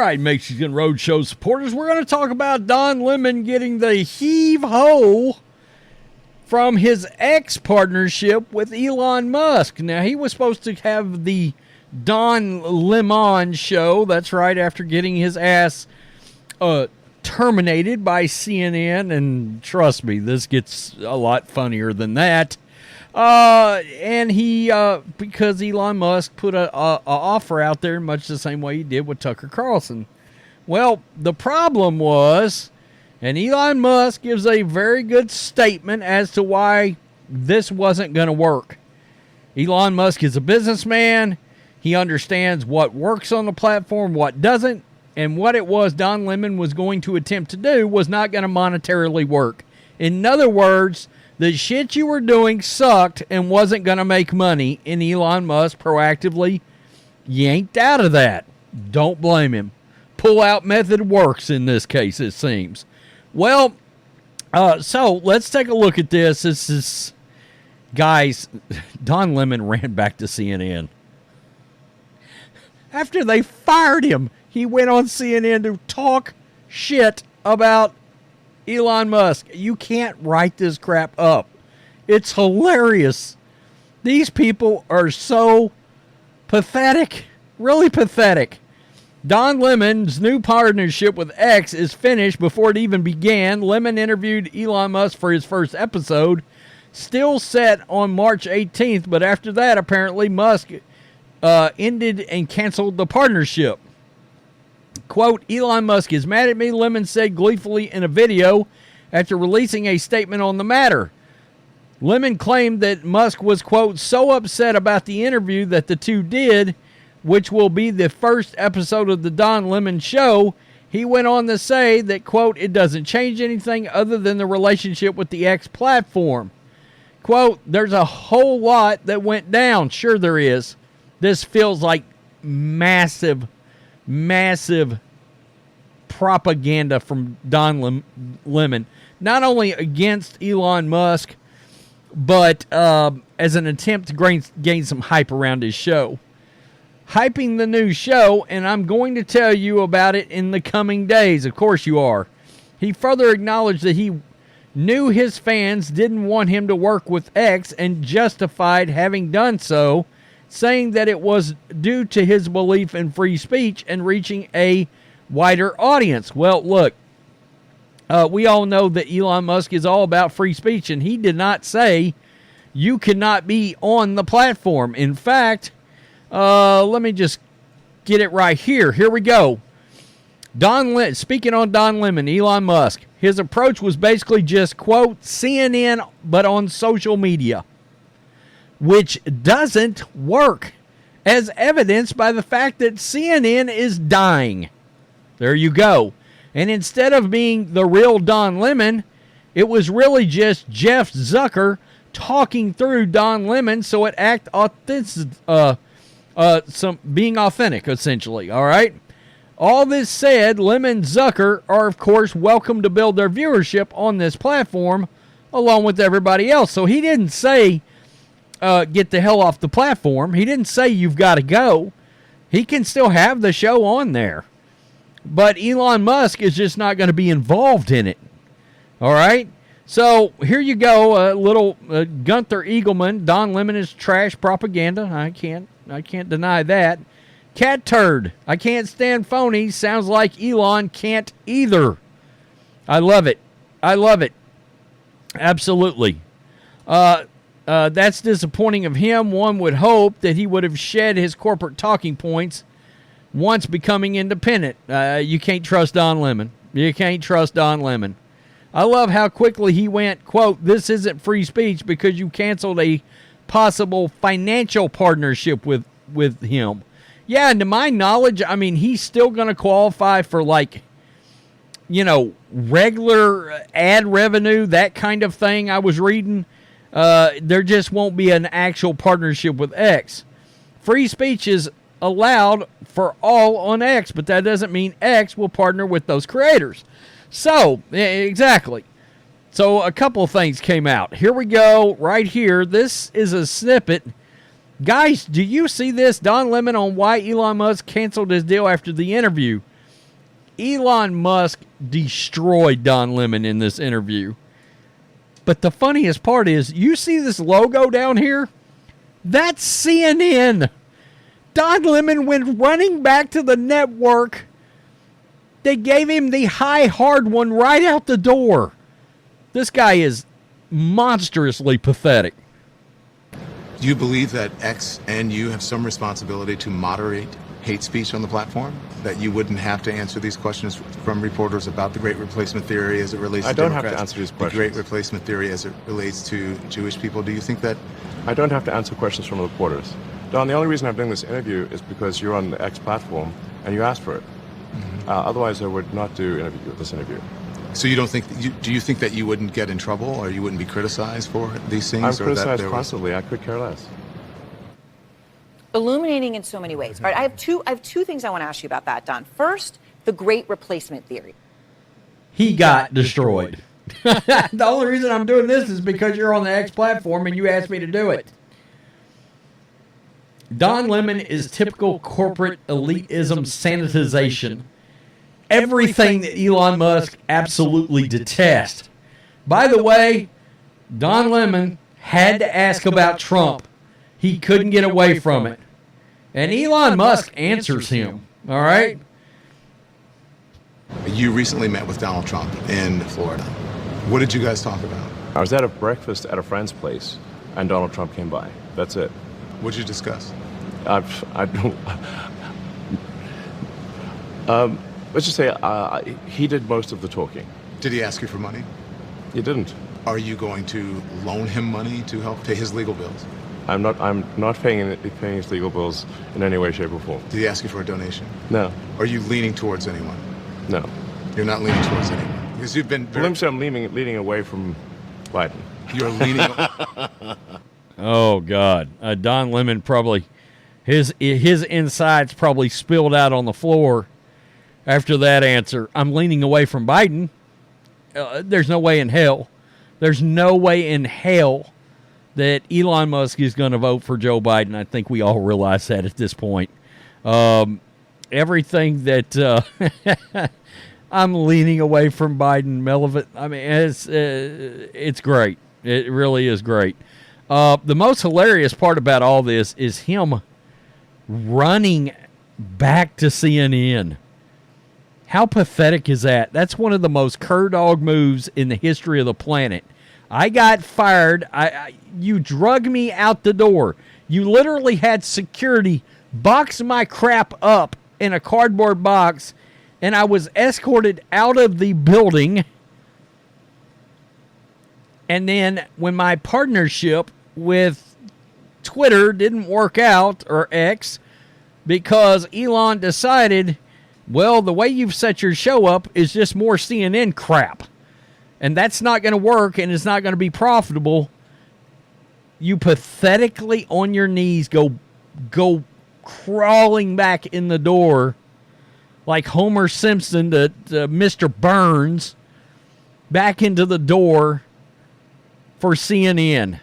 right, Mexican Roadshow supporters, we're going to talk about Don Lemon getting the heave-ho from his X partnership with Elon Musk. Now, he was supposed to have the Don Lemon show. That's right, after getting his ass terminated by CNN. And trust me, this gets a lot funnier than that. And he, because Elon Musk put a offer out there much the same way he did with Tucker Carlson. Well, the problem was, and Elon Musk gives a very good statement as to why this wasn't going to work. Elon Musk is a businessman. He understands what works on the platform, what doesn't, and what it was Don Lemon was going to attempt to do was not going to monetarily work. In other words, the shit you were doing sucked and wasn't going to make money, and Elon Musk proactively yanked out of that. Don't blame him. Pull-out method works in this case, it seems. Well, so let's take a look at this. This is, guys, Don Lemon ran back to CNN. After they fired him, he went on CNN to talk shit about Elon Musk. You can't write this crap up. It's hilarious. These people are so pathetic. Really pathetic. Don Lemon's new partnership with X is finished before it even began. Lemon interviewed Elon Musk for his first episode, still set on March 18th, but after that, apparently, Musk ended and canceled the partnership. Quote, Elon Musk is mad at me, Lemon said gleefully in a video after releasing a statement on the matter. Lemon claimed that Musk was, quote, so upset about the interview that the two did, which will be the first episode of the Don Lemon show. He went on to say that, quote, it doesn't change anything other than the relationship with the X platform. Quote, there's a whole lot that went down. Sure there is. This feels like massive propaganda from Don Lemon, not only against Elon Musk, but as an attempt to gain some hype around his show. Hyping the new show, and I'm going to tell you about it in the coming days. Of course you are. He further acknowledged that he knew his fans didn't want him to work with X and justified having done so, saying that it was due to his belief in free speech and reaching a wider audience. Well, look, we all know that Elon Musk is all about free speech, and he did not say you cannot be on the platform. In fact, let me just get it right here. Here we go. Speaking on Don Lemon, Elon Musk, his approach was basically just, quote, CNN, but on social media, which doesn't work, as evidenced by the fact that CNN is dying. There you go. And instead of being the real Don Lemon, it was really just Jeff Zucker talking through Don Lemon so it act authentic, being authentic, essentially. All right. All this said, Lemon and Zucker are, of course, welcome to build their viewership on this platform along with everybody else. So he didn't say, get the hell off the platform. He didn't say you've got to go. He can still have the show on there. But Elon Musk is just not going to be involved in it. All right? So here you go, little Gunther Eagleman. Don Lemon is trash propaganda. I can't deny that. Cat turd. I can't stand phonies. Sounds like Elon can't either. I love it. I love it. Absolutely. That's disappointing of him. One would hope that he would have shed his corporate talking points once becoming independent. You can't trust Don Lemon. You can't trust Don Lemon. I love how quickly he went, quote, this isn't free speech because you canceled a possible financial partnership with him. Yeah, and to my knowledge, I mean, he's still going to qualify for, like, you know, regular ad revenue, that kind of thing I was reading. There just won't be an actual partnership with X. Free speech is allowed for all on X, but that doesn't mean X will partner with those creators. So, exactly. So, a couple of things came out. Here we go, right here. This is a snippet. Guys, do you see this? Don Lemon on why Elon Musk canceled his deal after the interview. Elon Musk destroyed Don Lemon in this interview. But the funniest part is, you see this logo down here? That's CNN. Don Lemon went running back to the network. They gave him the high hard one right out the door. This guy is monstrously pathetic. Do you believe that X and you have some responsibility to moderate hate speech on the platform? That you wouldn't have to answer these questions from reporters about the Great Replacement Theory as it relates to Democrats? I don't have to answer these questions. The Great Replacement Theory as it relates to Jewish people. Do you think that? I don't have to answer questions from reporters. Don, the only reason I'm doing this interview is because you're on the X platform and you asked for it. Otherwise, I would not do this interview. So you don't think? Do you think that you wouldn't get in trouble or you wouldn't be criticized for these things? I'm criticized constantly. I could care less. Illuminating in so many ways. All right, I have two things I want to ask you about that, Don. First, the Great Replacement Theory. He got destroyed. The only reason I'm doing this is because you're on the X platform and you asked me to do it. Don Lemon is typical corporate elitism sanitization. Everything that Elon Musk absolutely detests. By the way, Don Lemon had to ask about Trump. He couldn't get away from it. And Elon Musk answers him, all right? You recently met with Donald Trump in Florida. What did you guys talk about? I was at a breakfast at a friend's place, and Donald Trump came by. That's it. What did you discuss? I don't... let's just say he did most of the talking. Did he ask you for money? He didn't. Are you going to loan him money to help pay his legal bills? I'm not paying his legal bills in any way, shape, or form. Did he ask you for a donation? No. Are you leaning towards anyone? No. You're not leaning towards anyone? Because you've been very... I'm leaning away from Biden. You're leaning... Oh, God. Don Lemon probably... His insides probably spilled out on the floor after that answer. I'm leaning away from Biden. There's no way in hell. There's no way in hell that Elon Musk is going to vote for Joe Biden. I think we all realize that at this point. Everything that I'm leaning away from Biden, Melvin. I mean, it's great. It really is great. The most hilarious part about all this is him running back to CNN. How pathetic is that? That's one of the most cur dog moves in the history of the planet. I got fired. You drug me out the door. You literally had security box my crap up in a cardboard box, and I was escorted out of the building. And then when my partnership with Twitter didn't work out, or X, because Elon decided, well, the way you've set your show up is just more CNN crap. And that's not going to work, and it's not going to be profitable. You pathetically on your knees go crawling back in the door like Homer Simpson to Mr. Burns back into the door for CNN.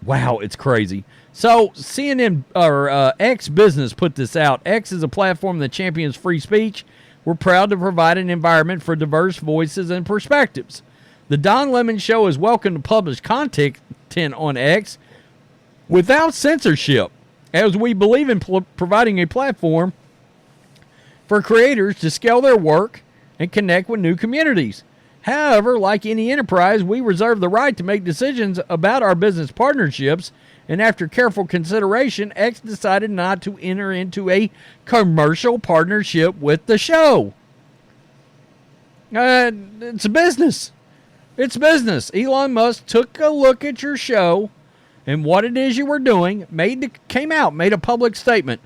Wow, it's crazy. So CNN or X Business put this out. X is a platform that champions free speech. We're proud to provide an environment for diverse voices and perspectives. The Don Lemon Show is welcome to publish content on X without censorship, as we believe in providing a platform for creators to scale their work and connect with new communities. However, like any enterprise, we reserve the right to make decisions about our business partnerships, and after careful consideration, X decided not to enter into a commercial partnership with the show. It's a business. It's business. Elon Musk took a look at your show and what it is you were doing, made a public statement.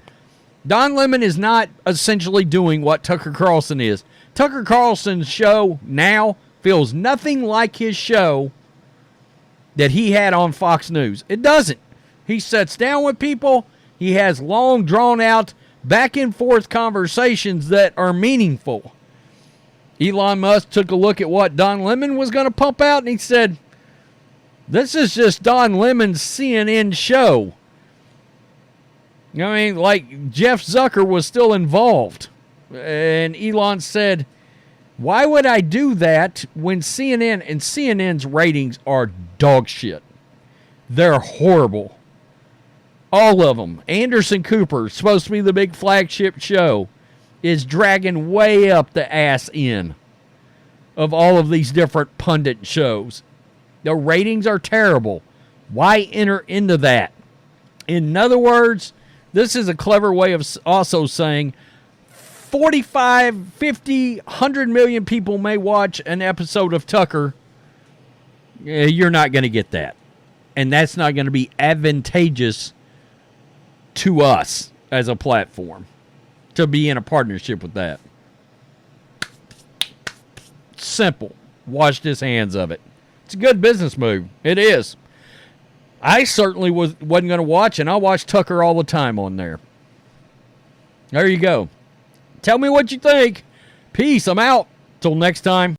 Don Lemon is not essentially doing what Tucker Carlson is. Tucker Carlson's show now feels nothing like his show that he had on Fox News. It doesn't. He sits down with people. He has long, drawn-out, back-and-forth conversations that are meaningful. Elon Musk took a look at what Don Lemon was going to pump out, and he said, this is just Don Lemon's CNN show. I mean, like Jeff Zucker was still involved. And Elon said, why would I do that when CNN's ratings are dog shit? They're horrible. All of them. Anderson Cooper, supposed to be the big flagship show, is dragging way up the ass end of all of these different pundit shows. The ratings are terrible. Why enter into that? In other words, this is a clever way of also saying 45, 50, 100 million people may watch an episode of Tucker. You're not going to get that. And that's not going to be advantageous to us as a platform to be in a partnership with that. Simple. Washed his hands of it. It's a good business move. It is. I certainly wasn't going to watch, and I watch Tucker all the time on there. There you go. Tell me what you think. Peace. I'm out. Till next time.